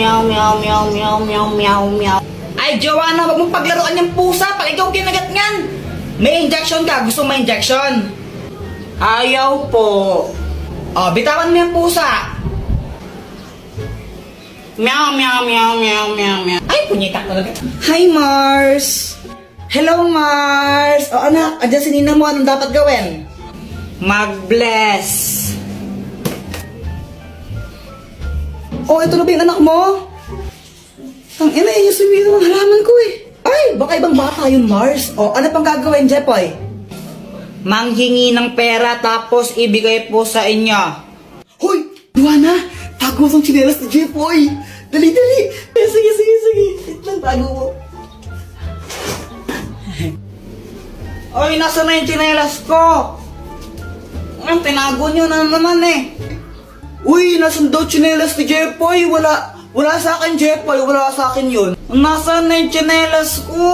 meow, meow, meow, meow, meow, meow, meow. Ay, Joanna, wag mong paglaruan yung pusa pag ikaw kinagat ngan. May injection ka. Gusto mo may injection? Ayaw po. Oh, bitawan mo yung pusa. Meow, meow, meow, meow, meow, meow. Ay, punyita talaga. Hi, Mars. Hello, Mars. O, anak, andyan si Nina mo. Anong dapat gawin? Mag-bless. Oh, ito na ba yung anak mo? Ang ina, yung sumino ng halaman ko eh. Ay, baka ibang bata yung Mars. O, ano pang gagawin, Jepoy? Manghingi ng pera tapos ibigay po sa inyo. Hoy, Luana, tago mo itong tsinelas ni Jepoy. Dali, dali. Sige, sige, sige. Wait lang, tago mo. Oy, nasa na yung tsinelas ko? Tinago nyo na naman eh. Uy, nasan daw tsinelas ni Jepoy? Wala sa akin, Jepoy. Wala sa akin yun. Nasaan na yung tsinelas ko?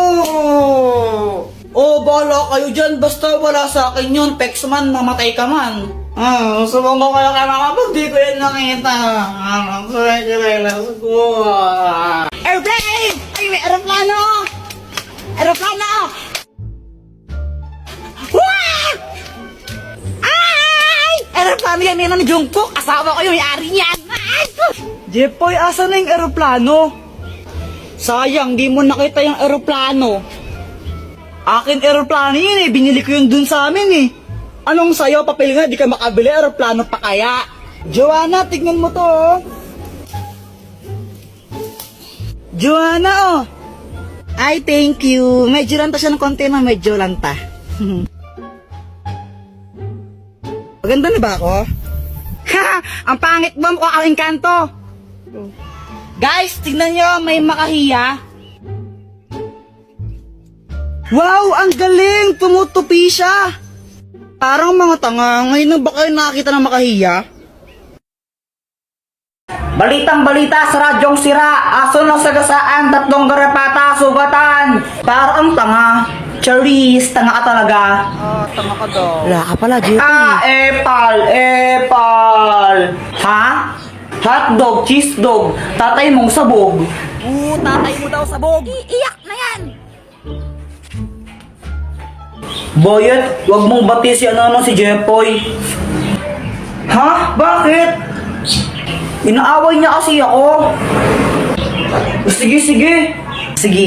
Oh, bahala kayo dyan. Basta wala sa akin yun. Pexman, mamatay ka man. Subong ko kayo kaya makapag di ko yun nakita. Sa yung tsinelas ko. Airplane! Ay, may aeroplano! Aeroplano! Wah! Ay! Aeroplano yan ni Jungkook. Asawa ko yung may-ari niyan. Jepoy, asa na yung aeroplano? Sayang, di mo nakita yung aeroplano. Akin aeroplano yun eh, binili ko yun dun sa amin eh. Anong sayo, papel nga, di ka makabili, aeroplano pa kaya? Joanna, tignan mo to oh. Joanna oh. Ay, thank you. Medyo lanta siya ng konti na, medyo lanta. Maganda na ba ako? Ha! Ang pangit mo, mukha kang engkanto. Guys, tignan nyo, may makahiya. Wow, ang galing! Tumutupi siya. Parang mga tanga. Ngayon na ba kayo nakakita ng makahiya? Balitang balita sa radyong sira. Aso ng sagasaan, 3 garapata, sugatan. Parang tanga. Charis, tanga ka talaga. Tanga ka daw. Wala ka pala, Jepoy. Epal. Ha? Hotdog, cheese dog. Tatay mong sabog. Tatay mo daw sabog. Iiyak na yan. Boyet, wag mong bati si si Jepoy. Ha? Bakit? Inaaway niya kasi ako. Sige, sige. Sige.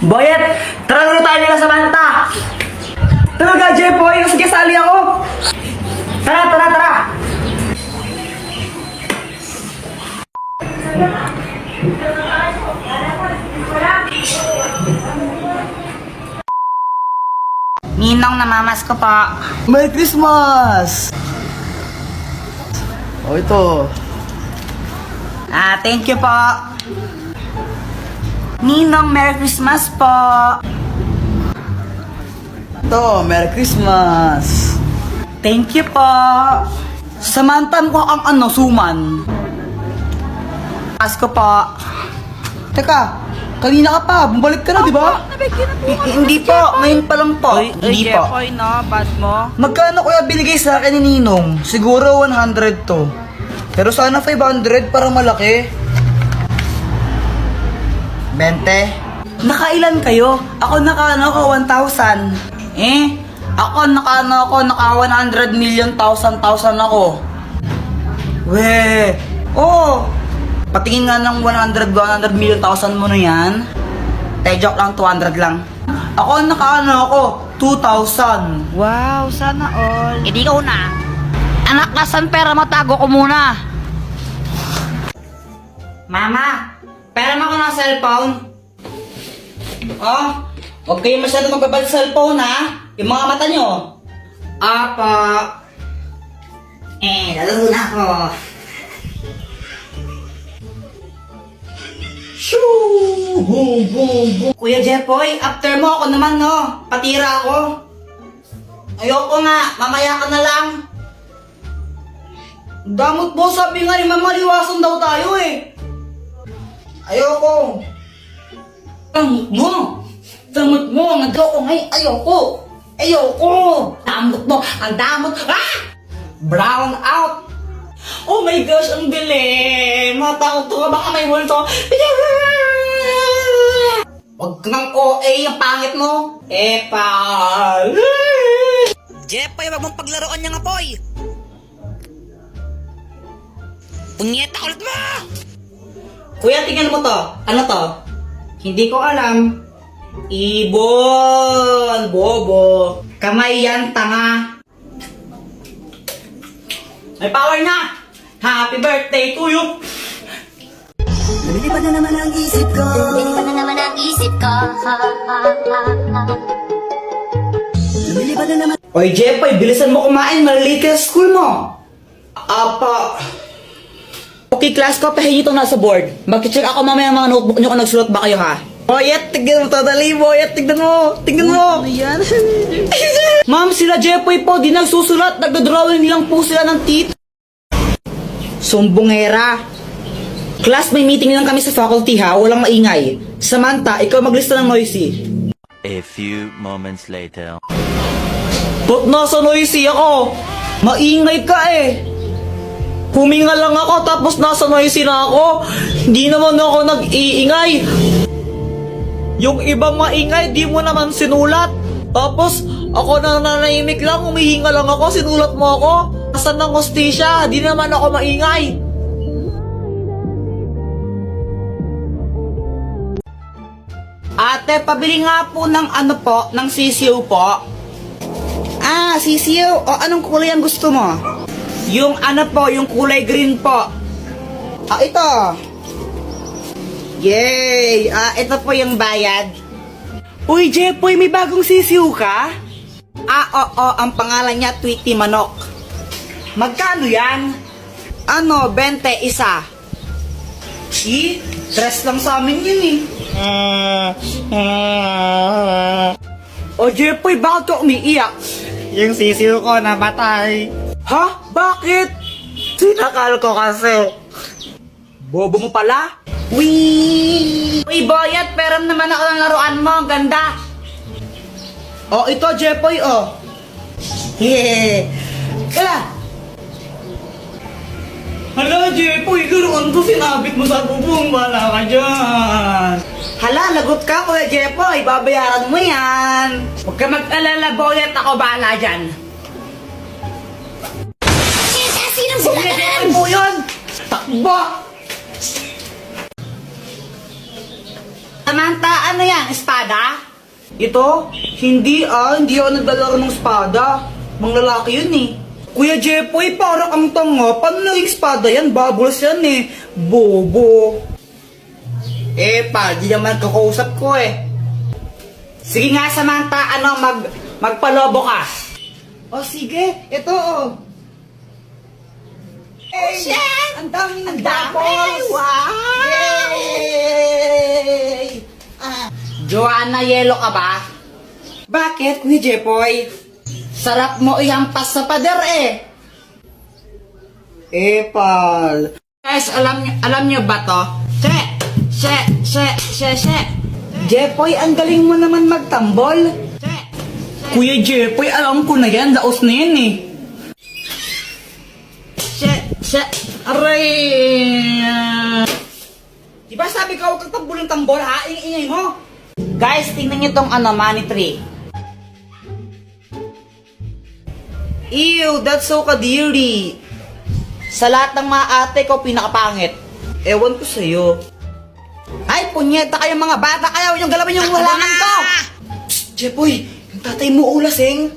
Boyet, tara na tayo nila sa banta. Talaga, Jepoy. Sige, sali ako. Tara, tara, tara. Ninong, namamas ko po. Merry Christmas! Oh, ito. Thank you po. Ninong, Merry Christmas po. Ito, Merry Christmas. Thank you po. Samantan ko ang suman. Asko po. Teka, kanina ka pa. Bumalik ka na, di ba? Hindi po. Ngayon pa lang po. Hindi po. Jepoy, no? Bad mo. Magkano kuya binigay sa akin ni Ninong? Siguro 100 to. Pero sana 500 para malaki. 20. Nakailan kayo? Ako naka 1,000. Ako naka 100 million thousand ako. Weh. Oh. Patingin nga ng 100 million thousand mo na yan. Joke lang, 200 lang. Ako naka 2,000. Wow, sana all. Hindi ka una. Anak, nasan pera mo? Tago ko muna. Mama, pera mo ko ng cellphone. Oh, huwag kayo masyado magbabal sa cellphone ha. Yung mga mata nyo. Apa. Lalaro na ako. Shoo! Boom, boom, boom. Kuya Jepoy, after mo ako naman, no? Patira ako. Ayoko nga, mamaya ka na lang. Damot mo, sabi nga ni Mama, liwasan daw tayo eh. Ayoko. Damot mo, nagdoko ngayon, ayoko. Ayoko. Damot mo, ang damot. Ah! Brown out. Oh my gosh, ang galing! Matakot ka, baka may multo. Huwag kang OA, ang pangit mo. Epal. Jepoy, wag mong paglaruan niyang apoy! Punyeta ulit mo! Kuya, tingnan mo to. Ano to? Hindi ko alam. Ibon! Bobo! Kamay yan, tanga! May power na! Happy birthday to you! Lumilipad na naman ang isip ko. Lumilipad na naman ang isip ko. Lumilipad na naman. Oy, Jepoy, bilisan mo kumain. Malilate ka sa school mo. Apa. Okay, class ko, pahingi ito nasa board. Mag-check ako mamaya ang mga notebook nyo kung nagsulat ba kayo, ha? Boyet, tignan mo to, dali, Boyet, tignan mo. Tignan mo. Ano yan? Ma'am, sila Jepoy po, di nagsusulat. Nagdodrawing lang po sila ng teeth. Sumbongera. Class, may meeting lang kami sa faculty, ha? Walang maingay. Samantha, ikaw maglista ng noisy. A few moments later. Ba't nasa noisy ako? Maingay ka eh. Huminga lang ako tapos nasa noisy na ako. Hindi naman ako nag-iingay. Yung ibang maingay, di mo naman sinulat. Tapos ako na nanahimik lang, humihinga lang ako, sinulat mo ako. Nasaan ng hostisya? Di naman ako maingay. Ate, pabili nga po ng ano po, ng sisiw po. Ah, sisiw. O, anong kulay ang gusto mo? Yung ano po, yung kulay green po. Ah, ito. Yay! Ah, ito po yung bayad. Uy, Jepoy, may bagong sisiw ka? Ah, oo, ang pangalan niya Tweety Manok. Magkano yan? Ano, 20 isa. Stress lang sa amin yun eh. O Jepoy, bakit ka umiiyak? Yung sisiw ko namatay. Ha? Bakit? Sinakal ko kasi. Bobo mo pala? Uy, Boyet, peram naman ako ng laruan mo. Ang ganda. Oh, ito, Jepoy, oh. Yeah. Kala. Hala, Jepoy, laruan ko sinabit mo sa bubong. Wala ka dyan. Hala, lagot ka, Kuya Jepoy. Babayaran mo yan. Huwag ka mag-alala, Boyet. Ako bahala dyan. Sinong Huwag na Jepoy po yun. Takbo. Samantha, ano yan? Espada? Ito? Hindi ako naglalaro ng espada. Mga lalaki yun eh. Kuya Jepoy, parang ang tanga. Paano naging espada yan? Bubbles yan eh. Bobo. Di naman kakausap ko eh. Sige nga, Samantha, magpalobo ka. O sige, ito oh. Shit! Ang daming Ang bubbles. dami! Wow! Yay! Joanna, yelo ka ba? Bakit, Kuya Jepoy? Sarap mo ihampas sa pader eh. Epal. Guys, alam nyo ba to? Jepoy, ang galing mo naman magtambol. Kuya Jepoy, alam ko na yan. Daos na yan eh. Aray! Diba sabi ko, huwag kang tambol ng tambol ha? Ingay mo. Guys, tingnan nyo tong money tree. Ew, that's so kadiri. Sa lahat ng mga ate ko, pinakapangit. Ewan ko sa'yo. Ay, punyeta kayo mga bata kayo. Yung galawin yung halaman ko. Psst, Jepoy, yung tatay mo ulasing.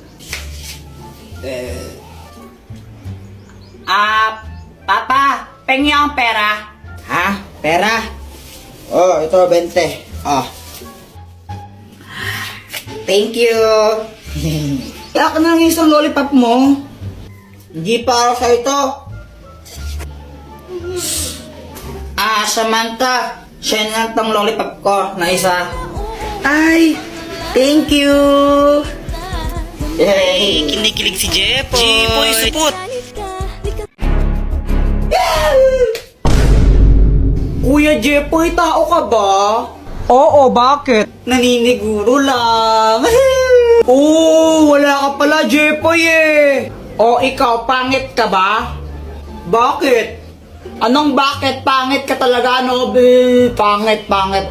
Papa, pengi ang pera. Ha? Pera? Oh, ito, 20. Oh. Thank you. Kaya ka na ng isang lollipop mo. Hindi para sa ito. Samantha. Siya lang tong lollipop ko na isa. Ay, thank you. Yay. Kinikilig si Jepoy. Jepoy, supot. Kuya Jepoy, tao ka ba? Oo, bakit? Naniniguro lang. Wala ka pala, Jepoy eh. O ikaw, pangit ka ba? Bakit? Anong bakit? Pangit ka talaga, no, be? Pangit. Pangit,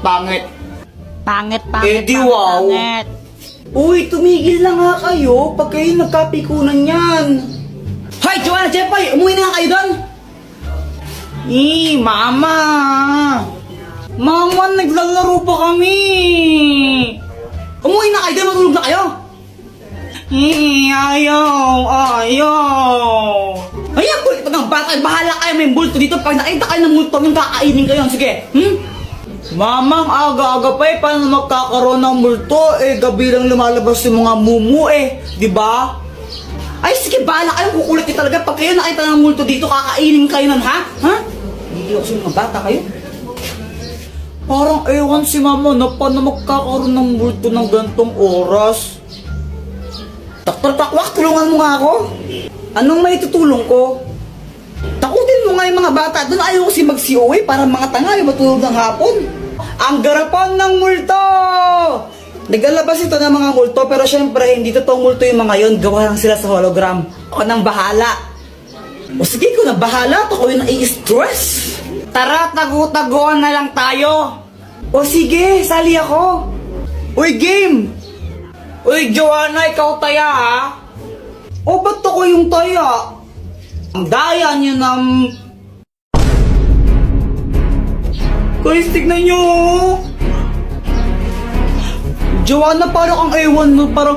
Eh, di wow. Uy, tumigil na nga kayo pag kayo nagkapikunan yan. Hoy, Joanna, Jepay, umuwi na nga kayo doon. Mama. Mama, naglalaro pa kami. Umuwi na kayo doon, matulog na kayo. Ayaw. Ayan, kulit ng bata. Bahala kayo, may multo dito. Pag nakita kayo ng multo, yung kakainin kayo. Sige, Mamang, aga-aga pa eh. Paano magkakaroon ng multo? Eh, gabi lang lumalabas yung mga mumu eh. Diba? Ay, sige, bahala kayo. Kukulit kayo talaga. Pag kayo nakita ng multo dito, kakainin kayo nun, ha? Hindi ako sa mga bata kayo. Parang ewan si mama na paano magkakaroon ng multo ng gantong oras. Dr. Takwak, tulungan mo nga ako. Anong may tutulong ko? Takutin mo nga yung mga bata. Doon ayaw kasi mag-COA para mga tanga yung matulog ng hapon. Ang garapan ng multo! Naglalabas ito ng mga multo pero syempre hindi totoong multo yung mga yon. Gawa lang sila sa hologram. Ako nang bahala. O sige, ko na bahala. Ako yung nai-stress. Tara, tagu-taguan na lang tayo. O sige, sali ako. Uy, game! Uy, Joanna, ikaw taya ha? O ba't ako yung taya? Ang daya niyo ng... Guys, tignan nyo! Joanna, parang ang ewan mo, parang